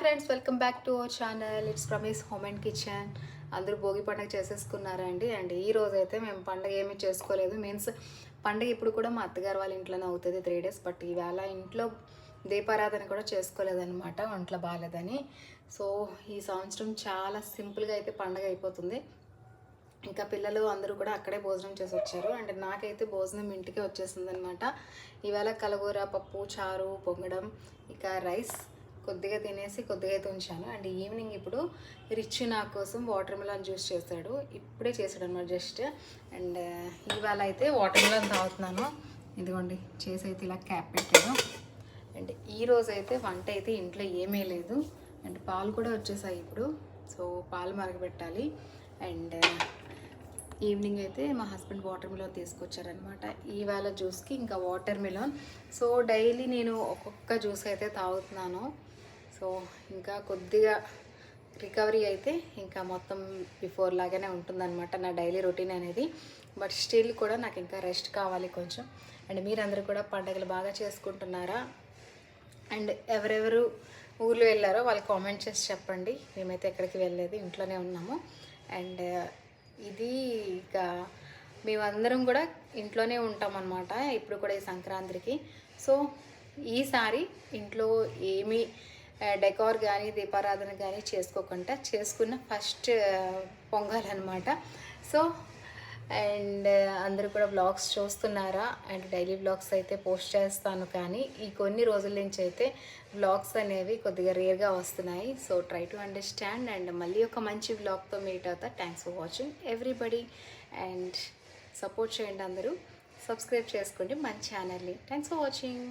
Friends welcome back to our channel. It's Prami's home and kitchen. అందరూ భోగి పండుగ చేసేసుకున్నారండి. And ఈ రోజు అయితే మేము పండుగ ఏమీ చేసుకోలేదు. మీన్స్ పండుగ ఇప్పుడు కూడా మా అత్తగారు వాళ్ళ ఇంట్లోనే అవుతుంది 3 days. బట్ ఈవేళ ఇంట్లో దీపారాధన కూడా చేసుకోలేదన్నమాట, ఒంట్లో బాగాలేదని. సో ఈ సంవత్సరం చాలా సింపుల్గా అయితే పండుగ అయిపోతుంది. ఇంకా పిల్లలు అందరూ కూడా అక్కడే భోజనం చేసి వచ్చారు. అండ్ నాకైతే భోజనం ఇంటికే వచ్చేసింది అనమాట. ఈవేళ కలగూర, పప్పు, చారు, పొంగడం, ఇక రైస్ కొద్దిగా తినేసి కొద్దిగా అయితే ఉంచాను. అండ్ ఈవినింగ్ ఇప్పుడు రిచ్ నా కోసం వాటర్ మిలన్ జ్యూస్ చేశాడు. ఇప్పుడే చేశాడు అనమాట జస్ట్. అండ్ ఇవాళ అయితే వాటర్ మిలన్ తాగుతున్నాను. ఇదిగోండి చేసి అయితే ఇలా క్యాప్ పెట్టాను. అండ్ ఈరోజు అయితే వంట అయితే ఇంట్లో ఏమీ లేదు. అండ్ పాలు కూడా వచ్చేసాయి ఇప్పుడు. సో పాలు మరగబెట్టాలి. అండ్ ఈవినింగ్ అయితే మా హస్బెండ్ వాటర్ మిలన్ తీసుకొచ్చారనమాట ఈవేళ జ్యూస్కి. ఇంకా వాటర్ మిలన్ సో డైలీ నేను ఒక్కొక్క జ్యూస్ అయితే తాగుతున్నాను. సో ఇంకా కొద్దిగా రికవరీ అయితే ఇంకా మొత్తం బిఫోర్ లాగానే ఉంటుందన్నమాట నా డైలీ రొటీన్ అనేది. బట్ స్టిల్ కూడా నాకు ఇంకా రెస్ట్ కావాలి కొంచెం. అండ్ మీరందరూ కూడా పండుగలు బాగా చేసుకుంటున్నారా? అండ్ ఎవరెవరు ఊర్లో వెళ్ళారో వాళ్ళు కామెంట్ చేసి చెప్పండి. మేమైతే ఎక్కడికి వెళ్ళలేదు, ఇంట్లోనే ఉన్నాము. అండ్ ఇది ఇక మేమందరం కూడా ఇంట్లోనే ఉంటామన్నమాట ఇప్పుడు కూడా ఈ సంక్రాంతికి. సో ఈసారి ఇంట్లో ఏమీ డెకార్ కానీ దీపారాధన కానీ చేసుకోకుండా చేసుకున్న ఫస్ట్ పొంగల్ అనమాట. సో అండ్ అందరూ కూడా బ్లాగ్స్ చూస్తున్నారా? అండ్ డైలీ బ్లాగ్స్ అయితే పోస్ట్ చేస్తాను, కానీ ఈ కొన్ని రోజుల నుంచి అయితే బ్లాగ్స్ అనేవి కొద్దిగా రేర్గా వస్తున్నాయి. So try to understand. And మళ్ళీ ఒక మంచి బ్లాగ్తో మీట్ అవుతా. Thanks for watching everybody. And support చేయండి, అందరూ సబ్స్క్రైబ్ చేసుకోండి మన ఛానల్ని. Thanks for watching.